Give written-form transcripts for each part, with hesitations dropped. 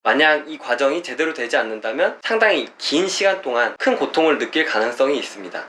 만약 이 과정이 제대로 되지 않는다면 상당히 긴 시간 동안 큰 고통을 느낄 가능성이 있습니다.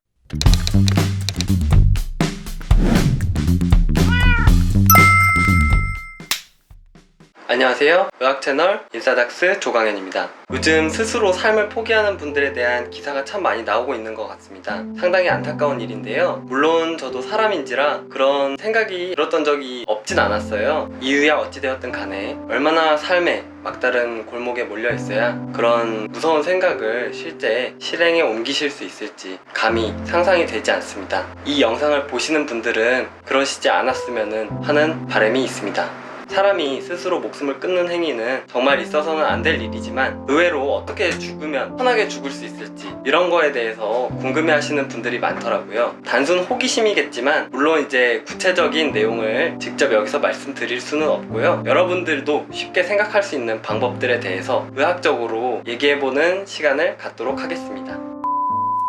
안녕하세요. 의학 채널 인싸닥스 조강현입니다. 요즘 스스로 삶을 포기하는 분들에 대한 기사가 참 많이 나오고 있는 것 같습니다. 상당히 안타까운 일인데요. 물론 저도 사람인지라 그런 생각이 들었던 적이 없진 않았어요. 이유야 어찌되었든 간에 얼마나 삶에 막다른 골목에 몰려 있어야 그런 무서운 생각을 실제 실행에 옮기실 수 있을지 감히 상상이 되지 않습니다. 이 영상을 보시는 분들은 그러시지 않았으면 하는 바람이 있습니다. 사람이 스스로 목숨을 끊는 행위는 정말 있어서는 안 될 일이지만 의외로 어떻게 죽으면 편하게 죽을 수 있을지 이런 거에 대해서 궁금해 하시는 분들이 많더라고요. 단순 호기심이겠지만 물론 이제 구체적인 내용을 직접 여기서 말씀드릴 수는 없고요. 여러분들도 쉽게 생각할 수 있는 방법들에 대해서 의학적으로 얘기해보는 시간을 갖도록 하겠습니다.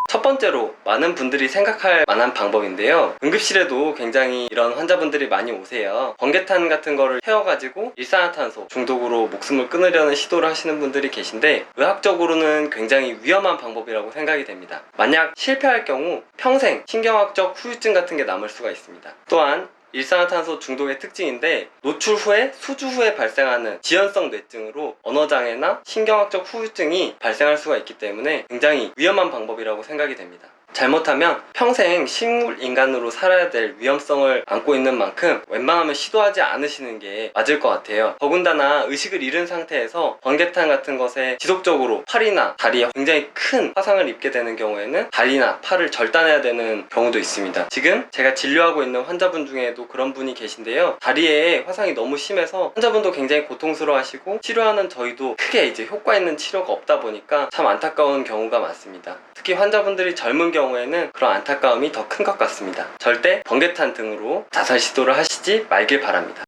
첫 번째로 많은 분들이 생각할 만한 방법인데요. 응급실에도 굉장히 이런 환자분들이 많이 오세요. 번개탄 같은 거를 태워가지고 일산화탄소 중독으로 목숨을 끊으려는 시도를 하시는 분들이 계신데 의학적으로는 굉장히 위험한 방법이라고 생각이 됩니다. 만약 실패할 경우 평생 신경학적 후유증 같은 게 남을 수가 있습니다. 또한 일산화탄소 중독의 특징인데 노출 후에 수주 후에 발생하는 지연성 뇌증으로 언어장애나 신경학적 후유증이 발생할 수가 있기 때문에 굉장히 위험한 방법이라고 생각이 됩니다. 잘못하면 평생 식물인간으로 살아야 될 위험성을 안고 있는 만큼 웬만하면 시도하지 않으시는 게 맞을 것 같아요. 더군다나 의식을 잃은 상태에서 번개탄 같은 것에 지속적으로 팔이나 다리에 굉장히 큰 화상을 입게 되는 경우에는 다리나 팔을 절단해야 되는 경우도 있습니다. 지금 제가 진료하고 있는 환자분 중에도 그런 분이 계신데요. 다리에 화상이 너무 심해서 환자분도 굉장히 고통스러워하시고 치료하는 저희도 크게 이제 효과 있는 치료가 없다 보니까 참 안타까운 경우가 많습니다. 특히 환자분들이 젊은 경우에는 그런 안타까움이 더 큰 것 같습니다. 절대 번개탄 등으로 자살 시도를 하시지 말길 바랍니다.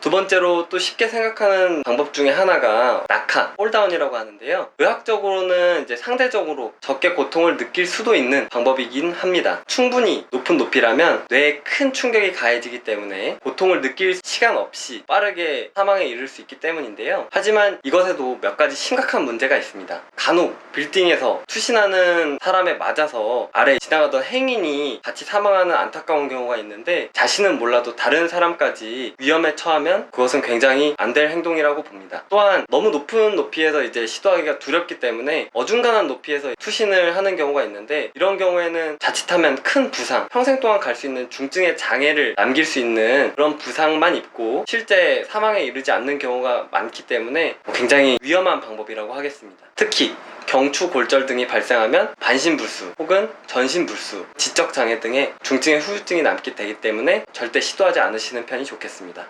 두 번째로 또 쉽게 생각하는 방법 중에 하나가 낙하, 폴다운이라고 하는데요. 의학적으로는 이제 상대적으로 적게 고통을 느낄 수도 있는 방법이긴 합니다. 충분히 높은 높이라면 뇌에 큰 충격이 가해지기 때문에 고통을 느낄 시간 없이 빠르게 사망에 이를 수 있기 때문인데요. 하지만 이것에도 몇 가지 심각한 문제가 있습니다. 간혹 빌딩에서 투신하는 사람에 맞아서 아래 지나가던 행인이 같이 사망하는 안타까운 경우가 있는데 자신은 몰라도 다른 사람까지 위험에 처하면 그것은 굉장히 안 될 행동이라고 봅니다. 또한 너무 높은 높이에서 이제 시도하기가 두렵기 때문에 어중간한 높이에서 투신을 하는 경우가 있는데 이런 경우에는 자칫하면 큰 부상, 평생 동안 갈 수 있는 중증의 장애를 남길 수 있는 그런 부상만 입고 실제 사망에 이르지 않는 경우가 많기 때문에 굉장히 위험한 방법이라고 하겠습니다. 특히 경추골절 등이 발생하면 반신불수 혹은 전신불수, 지적장애 등의 중증의 후유증이 남게 되기 때문에 절대 시도하지 않으시는 편이 좋겠습니다.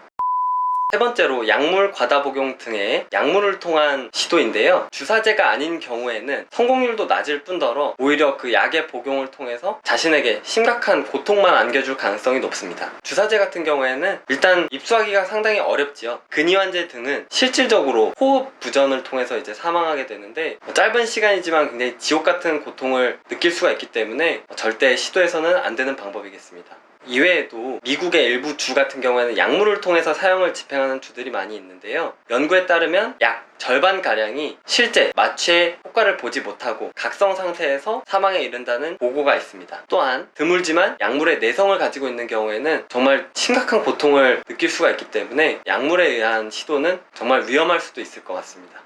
세 번째로 약물 과다 복용 등의 약물을 통한 시도인데요. 주사제가 아닌 경우에는 성공률도 낮을 뿐더러 오히려 그 약의 복용을 통해서 자신에게 심각한 고통만 안겨줄 가능성이 높습니다. 주사제 같은 경우에는 일단 입수하기가 상당히 어렵지요. 근이환제 등은 실질적으로 호흡 부전을 통해서 이제 사망하게 되는데 짧은 시간이지만 굉장히 지옥 같은 고통을 느낄 수가 있기 때문에 절대 시도해서는 안 되는 방법이겠습니다. 이외에도 미국의 일부 주 같은 경우에는 약물을 통해서 사형을 집행하는 주들이 많이 있는데요. 연구에 따르면 약 절반가량이 실제 마취의 효과를 보지 못하고 각성 상태에서 사망에 이른다는 보고가 있습니다. 또한 드물지만 약물의 내성을 가지고 있는 경우에는 정말 심각한 고통을 느낄 수가 있기 때문에 약물에 의한 시도는 정말 위험할 수도 있을 것 같습니다.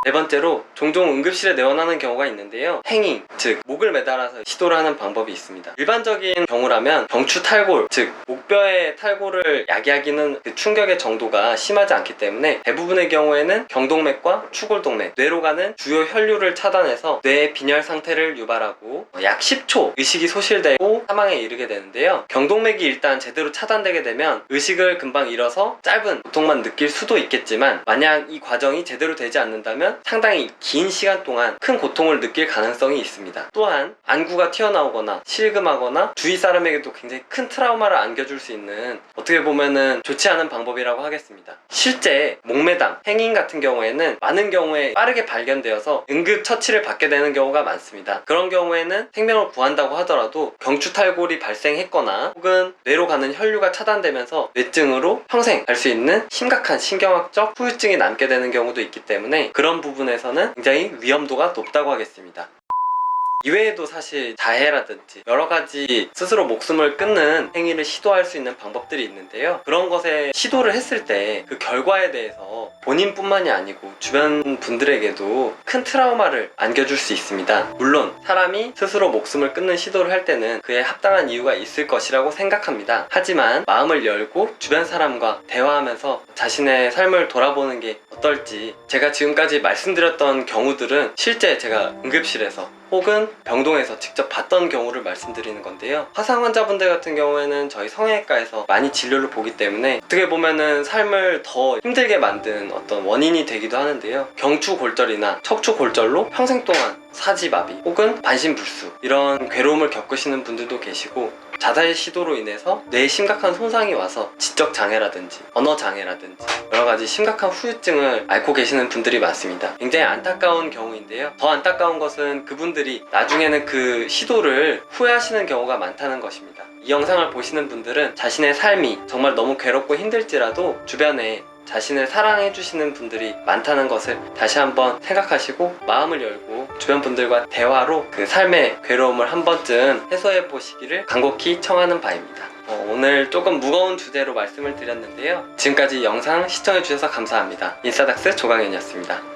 네 번째로 종종 응급실에 내원하는 경우가 있는데요. 행잉, 즉 목을 매달아서 시도를 하는 방법이 있습니다. 일반적인 경우라면 경추 탈골, 즉 목뼈의 탈골을 야기하기는 그 충격의 정도가 심하지 않기 때문에 대부분의 경우에는 경동맥과 추골동맥, 뇌로 가는 주요 혈류를 차단해서 뇌의 빈혈 상태를 유발하고 약 10초 의식이 소실되고 사망에 이르게 되는데요. 경동맥이 일단 제대로 차단되게 되면 의식을 금방 잃어서 짧은 고통만 느낄 수도 있겠지만 만약 이 과정이 제대로 되지 않는다면 하지만 상당히 긴 시간 동안 큰 고통을 느낄 가능성이 있습니다. 또한 안구가 튀어나오거나 실금하거나 주위 사람에게도 굉장히 큰 트라우마를 안겨줄 수 있는, 어떻게 보면은 좋지 않은 방법이라고 하겠습니다. 실제 목매당, 행인 같은 경우에는 많은 경우에 빠르게 발견되어서 응급처치를 받게 되는 경우가 많습니다. 그런 경우에는 생명을 구한다고 하더라도 경추탈골이 발생했거나 혹은 뇌로 가는 혈류가 차단되면서 뇌증으로 평생 갈 수 있는 심각한 신경학적 후유증이 남게 되는 경우도 있기 때문에 그런 부분에서는 굉장히 위험도가 높다고 하겠습니다. 이외에도 사실 자해라든지 여러 가지 스스로 목숨을 끊는 행위를 시도할 수 있는 방법들이 있는데요. 그런 것에 시도를 했을 때 그 결과에 대해서 본인뿐만이 아니고 주변 분들에게도 큰 트라우마를 안겨줄 수 있습니다. 물론 사람이 스스로 목숨을 끊는 시도를 할 때는 그에 합당한 이유가 있을 것이라고 생각합니다. 하지만 마음을 열고 주변 사람과 대화하면서 자신의 삶을 돌아보는 게 어떨지, 제가 지금까지 말씀드렸던 경우들은 실제 제가 응급실에서 혹은 병동에서 직접 봤던 경우를 말씀드리는 건데요. 화상 환자분들 같은 경우에는 저희 성형외과에서 많이 진료를 보기 때문에 어떻게 보면은 삶을 더 힘들게 만든 어떤 원인이 되기도 하는데요. 경추골절이나 척추골절로 평생 동안 사지마비 혹은 반신불수 이런 괴로움을 겪으시는 분들도 계시고, 자살 시도로 인해서 뇌에 심각한 손상이 와서 지적장애라든지 언어장애라든지 여러가지 심각한 후유증을 앓고 계시는 분들이 많습니다. 굉장히 안타까운 경우인데요. 더 안타까운 것은 그분들이 나중에는 그 시도를 후회하시는 경우가 많다는 것입니다. 이 영상을 보시는 분들은 자신의 삶이 정말 너무 괴롭고 힘들지라도 주변에 자신을 사랑해주시는 분들이 많다는 것을 다시 한번 생각하시고 마음을 열고 주변 분들과 대화로 그 삶의 괴로움을 한 번쯤 해소해 보시기를 간곡히 청하는 바입니다. 오늘 조금 무거운 주제로 말씀을 드렸는데요. 지금까지 영상 시청해주셔서 감사합니다. 인싸닥스 조강현이었습니다.